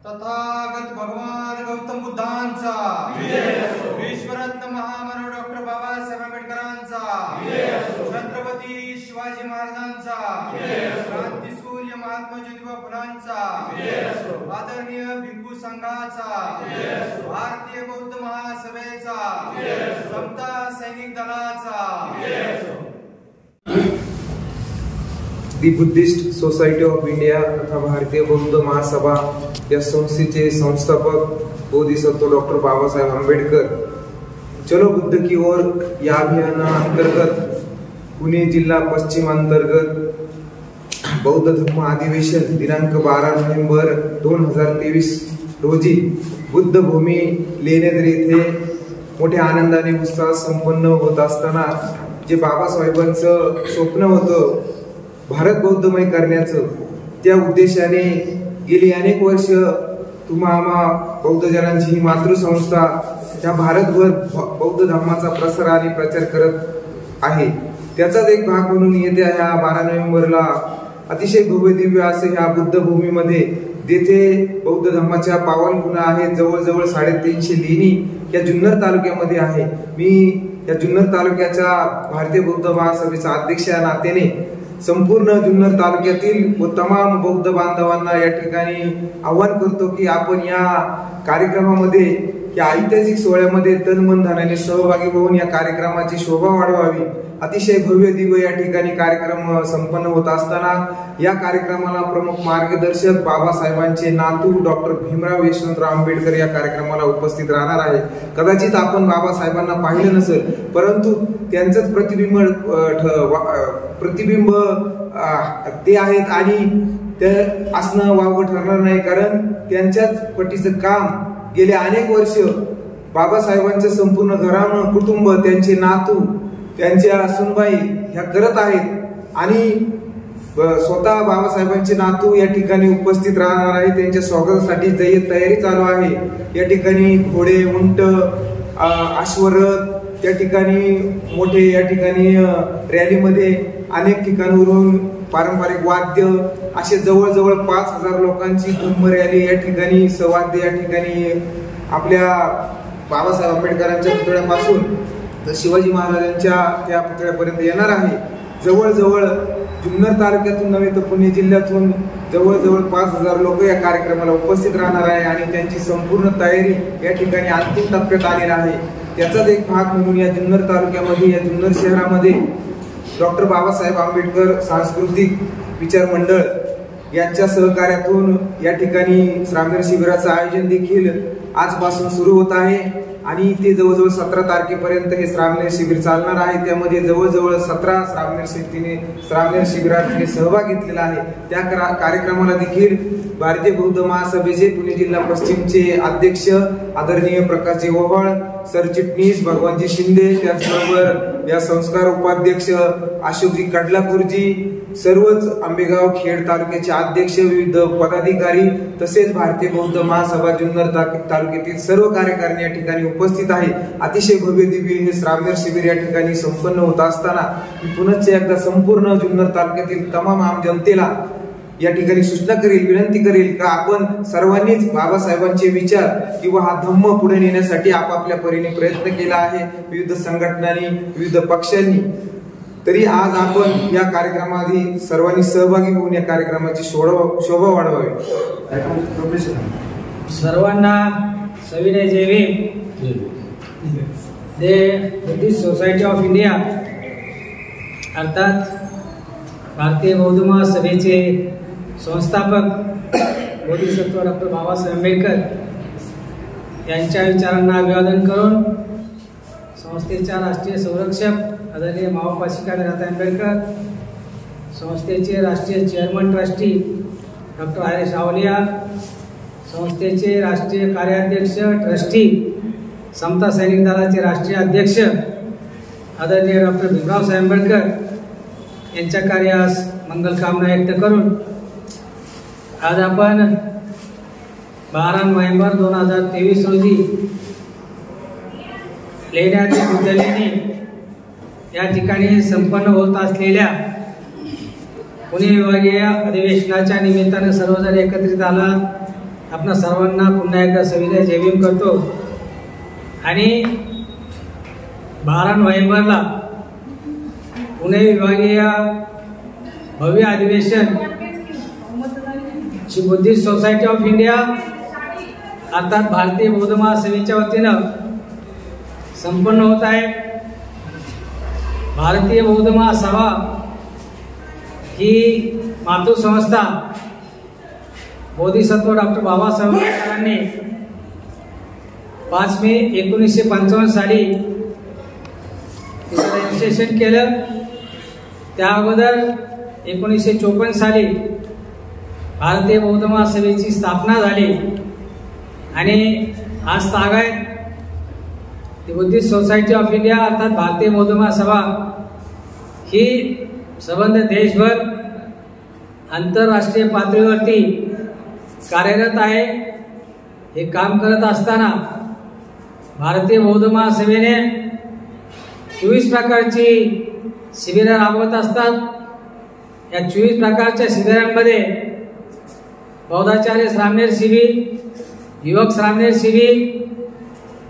तथागत भगवान गौतम बुद्धांचा, विश्वरत्न महामानव डॉक्टर बाबासाहेब आंबेडकरांचा, छत्रपती शिवाजी महाराजांचा, क्रांतीसूर्य महात्मा ज्योतिबा फुलांचा, आदरणीय भिक्खू संघाचा, भारतीय बौद्ध महासभेचा, समता सैनिक दलाचा, दी बुद्धिस्ट सोसायटी ऑफ इंडिया तथा भारतीय बौद्ध महासभा या संस्थेचे संस्थापक बोधिसत्व डॉक्टर बाबासाहेब आंबेडकर चलो बुद्ध की ओर या अभियानाअंतर्गत पुणे जिल्हा पश्चिम अंतर्गत बौद्ध धम्म अधिवेशन दिनांक 12 नोव्हेंबर 2023 रोजी बुद्ध भूमी लेण्याद्री येथे मोठ्या आनंदाने उत्साहात संपन्न होत असताना जे बाबासाहेबांचं स्वप्न होतं भारत बौद्धमय करण्याचं, त्या उद्देशाने गेली अनेक वर्ष तुम्हा बौद्ध जनांची ही मातृसंस्था त्या भारतभर बौद्ध धर्माचा प्रसार आणि प्रचार करत आहे. त्याचाच एक भाग म्हणून येत्या ह्या 12 नोव्हेंबरला अतिशय भव्य दिव्य असे ह्या बुद्ध भूमीमध्ये जेथे बौद्ध धर्माच्या पावनखुणा आहेत, जवळजवळ 350 लेणी या जुन्नर तालुक्यामध्ये आहे. मी या जुन्नर तालुक्याच्या भारतीय बौद्ध महासभेचा अध्यक्ष या नात्याने संपूर्ण जुन्नर तालुक्यातील व तमाम बौद्ध बांधवांना या ठिकाणी आवाहन करतो की आपण या कार्यक्रमामध्ये, या ऐतिहासिक सोहळ्यामध्ये तन मन धनाने सहभागी होऊन या कार्यक्रमाची शोभा वाढवावी. अतिशय भव्य दिव्य या ठिकाणी कार्यक्रम संपन्न होत असताना या कार्यक्रमाला प्रमुख मार्गदर्शक बाबासाहेबांचे नातू डॉक्टर भीमराव यशवंतराव आंबेडकर या कार्यक्रमाला उपस्थित राहणार आहे. कदाचित आपण बाबासाहेबांना पाहिलं नसेल, परंतु त्यांचंच प्रतिबिंब ते आहेत आणि ते असणं वावगं ठरणार नाही, कारण त्यांच्याच पटीचं काम गेले अनेक वर्ष बाबासाहेबांचं संपूर्ण घराणं, कुटुंब, त्यांचे नातू, त्यांच्या सुनबाई ह्या करत आहेत आणि स्वतः बाबासाहेबांचे नातू या ठिकाणी उपस्थित राहणार आहे. त्यांच्या स्वागतासाठी जय्यत तयारी चालू आहे. या ठिकाणी घोडे, उंट, अश्वरथ, त्या ठिकाणी मोठे, या ठिकाणी रॅलीमध्ये अनेक ठिकाणावरून पारंपरिक वाद्य, असे जवळजवळ 5000 लोकांची धम्म रॅली या ठिकाणी, सवाद्य या ठिकाणी आपल्या बाबासाहेब आंबेडकरांच्या पुतळ्यापासून तर शिवाजी महाराजांच्या त्या पुतळ्यापर्यंत येणार आहे. जवळजवळ जुन्नर तालुक्यातून नव्हे तर पुणे जिल्ह्यातून जवळजवळ 5000 लोक या कार्यक्रमाला उपस्थित राहणार आहे आणि त्यांची संपूर्ण तयारी या ठिकाणी अंतिम टप्प्यात आलेली आहे. त्याचाच एक भाग म्हणून या जुन्नर तालुक्यामध्ये, या जुन्नर शहरामध्ये डॉक्टर बाबासाहेब आंबेडकर सांस्कृतिक विचार मंडळ यांच्या सहकार्यातून या ठिकाणी श्रामणेर शिबिराचं आयोजन देखील आजपासून सुरू होत आहे आणि ते जवळजवळ 17 तारखेपर्यंत हे श्रामणेर शिबिर चालणार आहे. त्यामध्ये जवळजवळ 17 श्रामणेर शिबिरात सहभाग घेतलेला आहे. त्या कार्यक्रमाला देखील भारतीय बौद्ध महासभेचे पुणे जिल्हा पश्चिमचे अध्यक्ष आदरणीय प्रकाशजी ओव्हाळ, सरचिटणीस भगवानजी शिंदे, त्याचबरोबर या संस्कार उपाध्यक्ष अशोकजी कडलापूरजी, सर्वच आंबेगाव खेड तालुक्याचे अध्यक्ष, विविध पदाधिकारी तसेच भारतीय बौद्ध महासभा जुन्नर तालुक्यातील सर्व कार्यकारिणी या ठिकाणी उपस्थित आहे. अतिशय भव्य दिव्य हे श्रामणेर शिबिर या ठिकाणी संपन्न होत असताना मी पुनश्च एकदा संपूर्ण जुन्नर तालुक्यातील तमाम आम जनतेला या ठिकाणी सूचना करेल, विनंती करेल का आपण सर्वांनीच बाबासाहेबांचे विचार किंवा हा धम्म पुढे नेण्यासाठी आपापल्या परीने प्रयत्न केला आहे, विविध संघटनांनी, विविध पक्षांनी. तरी आज आपण या कार्यक्रमाआधी सर्वांनी सहभागी होऊन या कार्यक्रमाची शोभा वाढवावी. सर्वांना सविनय जय Bhim. Buddhist society of India अर्थात भारतीय बौद्ध महासभेचे संस्थापक बोधिसत्व डॉक्टर बाबासाहेब आंबेडकर यांच्या विचारांना अभिवादन करून संस्थेच्या राष्ट्रीय संरक्षक आदरणीय मावप्पा शिकारीनाथ आंबेडकर, संस्थेचे राष्ट्रीय chairman trustee doctor Haresh Awaliya, संस्थेचे राष्ट्रीय कार्याध्यक्ष ट्रस्टी, समता सैनिक दलाचे राष्ट्रीय अध्यक्ष आदरणीय डॉक्टर भीमराव साहेब आंबेडकर यांच्या कार्यास मंगलकामना व्यक्त करून आज आपण 12 नोव्हेंबर 2023 रोजी लेण्याद्री बुद्ध लेणी या ठिकाणी संपन्न होत असलेल्या पुणे विभागीय अधिवेशनाच्या निमित्ताने सर्वजण एकत्रित आला आपणा सर्वांना पुन्हा एकदा सविनय जय भीम करतो। आणि 12 नोव्हेंबरला पुणे विभागीय भव्य अधिवेशन Shri Buddhist society of India अर्थात भारतीय बौद्ध महासभेच्या वतीनं संपन्न होत आहे। भारतीय बौद्ध महासभा ही मातृसंस्था बोधिसत्व डॉक्टर बाबासाहेब आंबेडकरांनी 5 मे 1955 साली तिचं रजिस्ट्रेशन केलं। त्या अगोदर 1954 साली भारतीय बौद्ध महासभेची स्थापना झाली आणि आज तागायत ती बुद्धिस्ट सोसायटी ऑफ इंडिया अर्थात भारतीय बौद्ध महासभा ही संबंध देशभर आंतरराष्ट्रीय पातळीवरती कार्यरत आहे। हे काम करत असताना भारतीय बौद्ध महासभेने 24 प्रकारची शिबिरं राबवत असतात। या 24 प्रकारच्या शिबिरांमध्ये बौद्धाचार्य श्रामणेर शिबिर, युवक श्रामणेर शिबिर,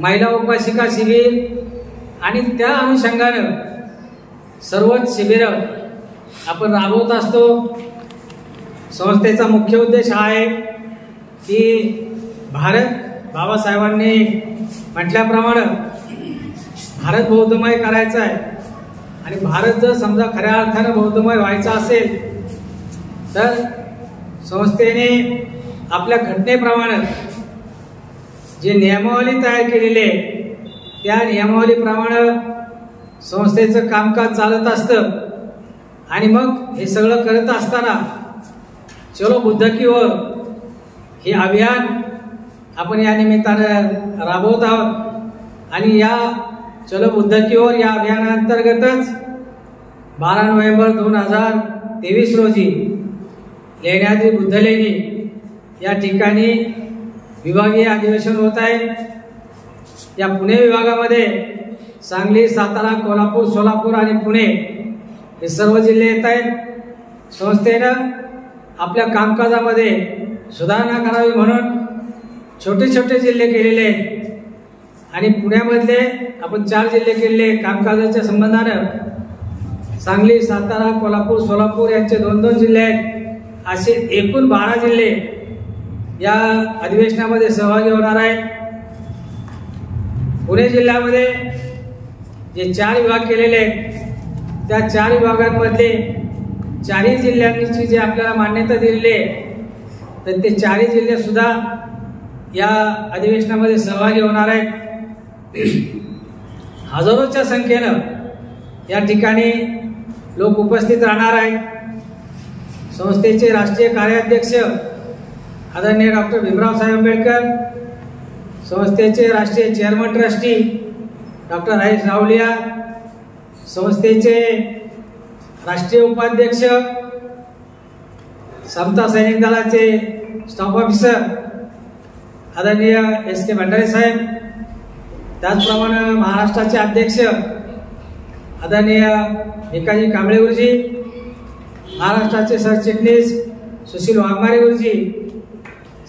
महिला उपासिका शिबिर आणि त्या अनुषंगानं सर्वच शिबिरं आपण राबवत असतो। संस्थेचा मुख्य उद्देश हा आहे की भारत बाबासाहेबांनी म्हटल्याप्रमाणे भारत बौद्धमय करायचा आहे आणि भारत जर समजा खऱ्या अर्थानं बौद्धमय व्हायचा असेल तर संस्थेने आपल्या घटनेप्रमाणे जे नियमावली तयार केलेली आहे त्या नियमावलीप्रमाणे संस्थेचं कामकाज चालत असतं। आणि मग हे सगळं करत असताना चलो बुद्ध की ओर हे अभियान आपण या निमित्तानं राबवत आहोत। आणि या चलो बुद्ध की ओर या अभियानांतर्गतच 12 नोव्हेंबर 2023 रोजी लेण्याद्री बुद्धलेणी या ठिकाणी विभागीय अधिवेशन होत आहे। या पुणे विभागामध्ये सांगली, सातारा, कोल्हापूर, सोलापूर आणि पुणे हे सर्व जिल्हे येत आहेत। संस्थेनं आपल्या कामकाजामध्ये सुधारणा करावी म्हणून छोटे छोटे जिल्हे केलेले आहेत आणि पुण्यामधले आपण 4 जिल्हे केलेले कामकाजाच्या संबंधानं। सांगली, सातारा, कोल्हापूर, सोलापूर यांचे 2-2 जिल्हे आहेत। असे एकूण 12 जिल्हे या अधिवेशनामध्ये सहभागी होणार आहेत। पुणे जिल्ह्यामध्ये जे 4 विभाग केलेले आहेत त्या 4 विभागांमध्ये 4ही जिल्ह्यांची जी आपल्याला मान्यता दिलेली आहे तर ते 4ही जिल्हे सुद्धा या अधिवेशनामध्ये सहभागी होणार आहेत। हजारोच्या संख्येनं या ठिकाणी लोक उपस्थित राहणार आहेत। संस्थेचे राष्ट्रीय कार्याध्यक्ष आदरणीय डॉक्टर भीमराव साहेब आंबेडकर, संस्थेचे राष्ट्रीय chairman trustee doctor Harish Rawalia, संस्थेचे राष्ट्रीय उपाध्यक्ष समता सैनिक दलाचे स्टाफ ऑफिसर आदरणीय SK भंडारे साहेब, त्याचप्रमाणे महाराष्ट्राचे अध्यक्ष आदरणीय भिकाजी कांबळे गुरुजी, महाराष्ट्राचे सरचिटणीस सुशील वाघमारे गुरुजी,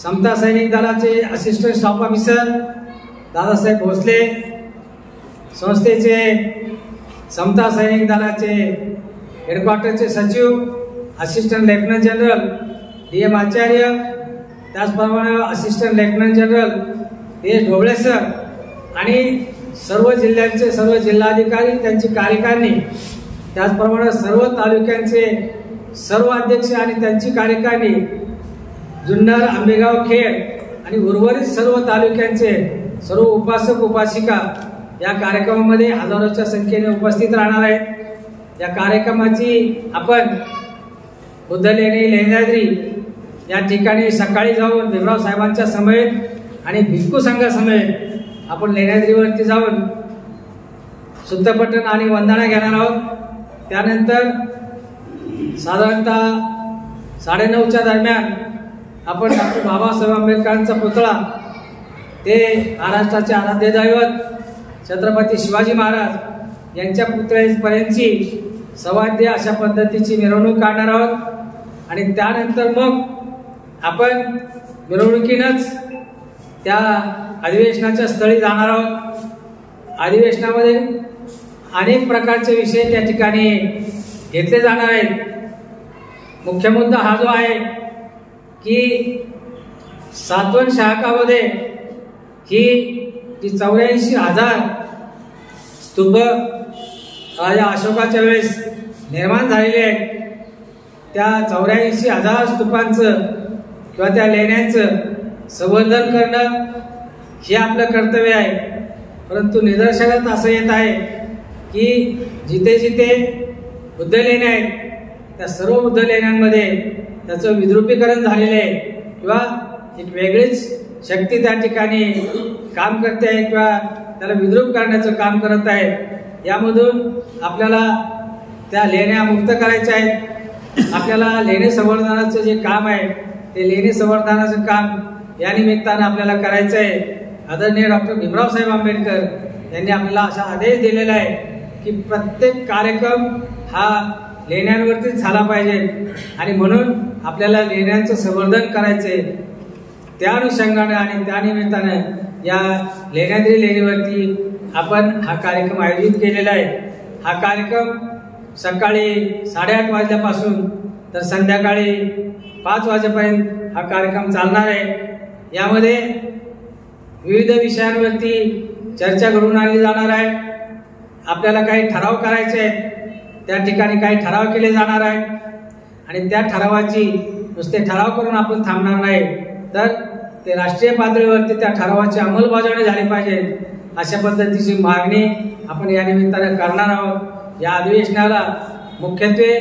समता सैनिक दलाचे assistant staff officer Dadasaheb Bhosale, संस्थेचे समता सैनिक दलाचे हेडक्वार्टरचे सचिव assistant lieutenant general DM Acharya, त्याचप्रमाणे assistant lieutenant general PS Dhoble sir आणि सर्व जिल्ह्यांचे सर्व जिल्हाधिकारी त्यांची कार्यकारिणी, त्याचप्रमाणे सर्व तालुक्यांचे सर्व अध्यक्ष आणि त्यांची कार्यकारिणी, जुन्नर, आंबेगाव, खेड आणि उर्वरित सर्व तालुक्यांचे सर्व उपासक उपासिका या कार्यक्रमामध्ये हजारोच्या संख्येने उपस्थित राहणार आहेत। या कार्यक्रमाची आपण बुद्धलेणी लेण्याद्री या ठिकाणी सकाळी जाऊन भीमराव साहेबांच्या समेत आणि भिक्खू संघासमेत आपण लेण्याद्रीवरती जाऊन शुद्धपठण आणि वंदना घेणार आहोत। त्यानंतर साधारणतः 9:30च्या दरम्यान आपण डॉक्टर बाबासाहेब आंबेडकरांचा पुतळा ते महाराष्ट्राचे आराध्य दैवत छत्रपती शिवाजी महाराज यांच्या पुतळ्यापर्यंतची सवाद्य अशा पद्धतीची मिरवणूक काढणार आहोत। आणि त्यानंतर मग आपण मिरवणुकीनंच त्या अधिवेशनाच्या स्थळी जाणार आहोत. अधिवेशनामध्ये अनेक प्रकारचे विषय त्या ठिकाणी घेतले जाणार आहेत. मुख्य मुद्दा हा जो आहे की सातवन शहाकामध्ये ही जी 84,000 स्तूप राजा अशोकाच्या वेळेस निर्माण झालेले आहेत, त्या 84,000 स्तूपांचं किंवा त्या लेण्यांचं संवर्धन करणं हे आपलं कर्तव्य आहे. परंतु निदर्शनात असं येत आहे की जिथे जिथे बुद्ध लेण्या आहेत त्या सर्व बुद्ध लेण्यांमध्ये त्याचं विद्रुपीकरण झालेलं आहे किंवा एक वेगळीच शक्ती त्या ठिकाणी काम करते आहे किंवा त्याला विद्रूप करण्याचं काम करत आहे. यामधून आपल्याला त्या लेण्या मुक्त करायच्या आहेत. आपल्याला लेणे संवर्धनाचं जे काम आहे ते लेणे संवर्धनाचं काम या निमित्तानं आपल्याला करायचं आहे. आदरणीय डॉक्टर भीमराव साहेब आंबेडकर यांनी आपल्याला असा आदेश दिलेला आहे की प्रत्येक कार्यक्रम हा लेण्यांवरतीच झाला पाहिजे आणि म्हणून आपल्याला लेण्यांचं संवर्धन करायचे. त्या अनुषंगाने आणि त्या निमित्तानं या लेण्याद्री लेणीवरती आपण हा कार्यक्रम आयोजित केलेला आहे. हा कार्यक्रम सकाळी 8:30 वाजल्यापासून तर संध्याकाळी 5 वाजेपर्यंत हा कार्यक्रम चालणार आहे. यामध्ये विविध विषयांवरती चर्चा घडून आणली जाणार आहे. आपल्याला काही ठराव करायचे आहेत, त्या ठिकाणी काही ठराव केले जाणार आहेत आणि त्या ठरावाची नुसते ठराव करून आपण थांबणार नाही, तर ते राष्ट्रीय पातळीवरती त्या ठरावाची अंमलबजावणी झाली पाहिजे अशा पद्धतीची मागणी आपण या निमित्ताने करणार आहोत. या अधिवेशनाला मुख्यत्वे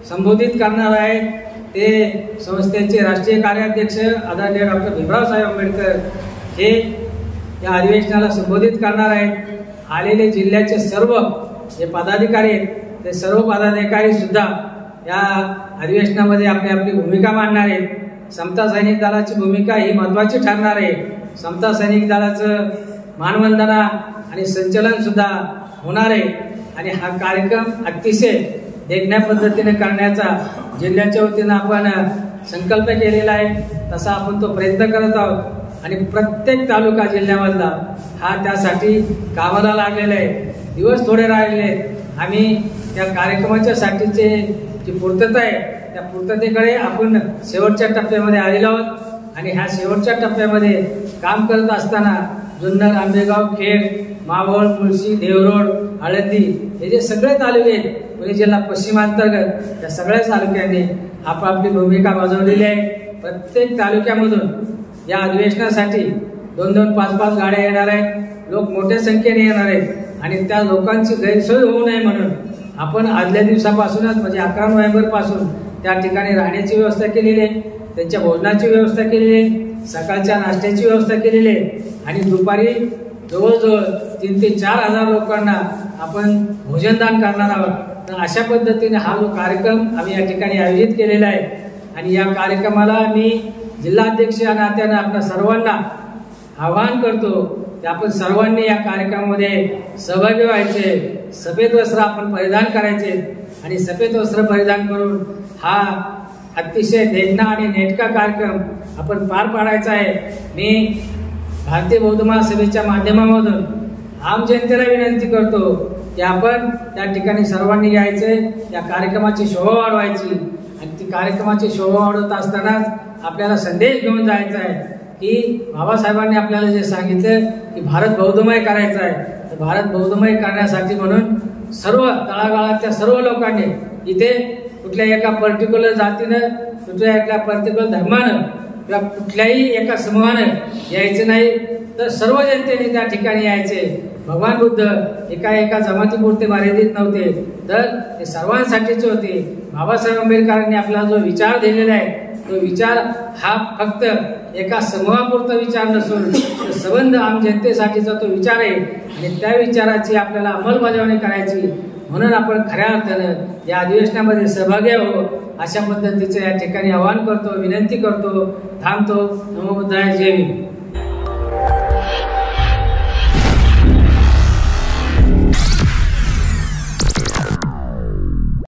संबोधित करणार आहे ते संस्थेचे राष्ट्रीय कार्याध्यक्ष आदरणीय डॉक्टर भीमराव साहेब आंबेडकर हे या अधिवेशनाला संबोधित करणार आहेत. आलेले जिल्ह्याचे सर्व जे पदाधिकारी आहेत ते सर्व पदाधिकारी सुद्धा या अधिवेशनामध्ये आपली आपली भूमिका मांडणार आहेत. समता सैनिक दलाची भूमिका ही महत्त्वाची ठरणार आहे. समता सैनिक दलाचं मानवंदना आणि संचलन सुद्धा होणार आहे आणि हा कार्यक्रम अतिशय देखण्या पद्धतीने करण्याचा जिल्ह्याच्या वतीनं आपण संकल्प केलेला आहे. तसा आपण तो प्रयत्न करत आहोत आणि प्रत्येक तालुका जिल्ह्यामधला हा त्यासाठी कामाला लागलेला आहे. दिवस थोडे राहिले आहेत. आम्ही त्या कार्यक्रमाच्या साठीचे जी पूर्तता आहे त्या पूर्ततेकडे आपण शेवटच्या टप्प्यामध्ये आलेलो आहोत आणि ह्या शेवटच्या टप्प्यामध्ये काम करत असताना जुन्नर, आंबेगाव, खेड, मावळ, मुळशी, देवरोड, आळंदी हे जे सगळे तालुके आहेत पुणे जिल्हा पश्चिमांतर्गत त्या सगळ्या तालुक्यांनी आपापली भूमिका बजावलेली आहे. प्रत्येक तालुक्यामधून या अधिवेशनासाठी 2-2, 5-5 गाड्या येणार आहेत. लोक मोठ्या संख्येने येणार आहेत आणि त्या लोकांची गैरसोय होऊ नये म्हणून आपण आदल्या दिवसापासूनच म्हणजे 11 नोव्हेंबर पासून त्या ठिकाणी राहण्याची व्यवस्था केलेली आहे, त्यांच्या भोजनाची व्यवस्था केलेली आहे, सकाळच्या नाश्त्याची व्यवस्था केलेली आहे आणि दुपारी जवळजवळ 3,000 ते 4,000 लोकांना आपण भोजनदान करणार आहोत. तर अशा पद्धतीने हा जो कार्यक्रम आम्ही या ठिकाणी आयोजित केलेला आहे आणि या कार्यक्रमाला मी जिल्हाध्यक्ष या नात्यानं आपल्या सर्वांना आवाहन करतो की आपण सर्वांनी या कार्यक्रमामध्ये सहभागी व्हायचे. सफेद वस्त्र आपण परिधान करायचे आणि सफेद वस्त्र परिधान करून हा अतिशय देखणा आणि नेटका कार्यक्रम आपण पार पाडायचा आहे. मी भारतीय बौद्ध महासभेच्या माध्यमामधून आम जनतेला विनंती करतो की आपण त्या ठिकाणी सर्वांनी यायचे, या कार्यक्रमाची शोभा वाढवायची आणि ती कार्यक्रमाची शोभा वाढवत असतानाच आपल्याला संदेश घेऊन जायचा आहे की बाबासाहेबांनी आपल्याला जे सांगितलं की भारत बौद्धमय करायचा आहे. तर भारत बौद्धमय करण्यासाठी म्हणून सर्व तळागाळातल्या सर्व लोकांनी इथे कुठल्या एका पर्टिक्युलर जातीनं, कुठल्या एका पर्टिक्युलर धर्मानं किंवा कुठल्याही एका समूहानं यायचं नाही, तर सर्व जनतेने त्या ठिकाणी यायचे. भगवान बुद्ध एका जमातीपुरते मर्यादित नव्हते, तर ते सर्वांसाठीचे होते. बाबासाहेब आंबेडकरांनी आपला जो विचार दिलेला आहे तो विचार हा फक्त एका समूहापुरता विचार नसून संबंध आम जनतेसाठीचा तो विचार आहे आणि त्या विचाराची आपल्याला अंमलबजावणी करायची. म्हणून आपण खऱ्या अर्थानं या अधिवेशनामध्ये सहभागी हो अशा पद्धतीचं या ठिकाणी आवाहन करतो, विनंती करतो. थांबतो. नमो बुद्धाय. जय भीम.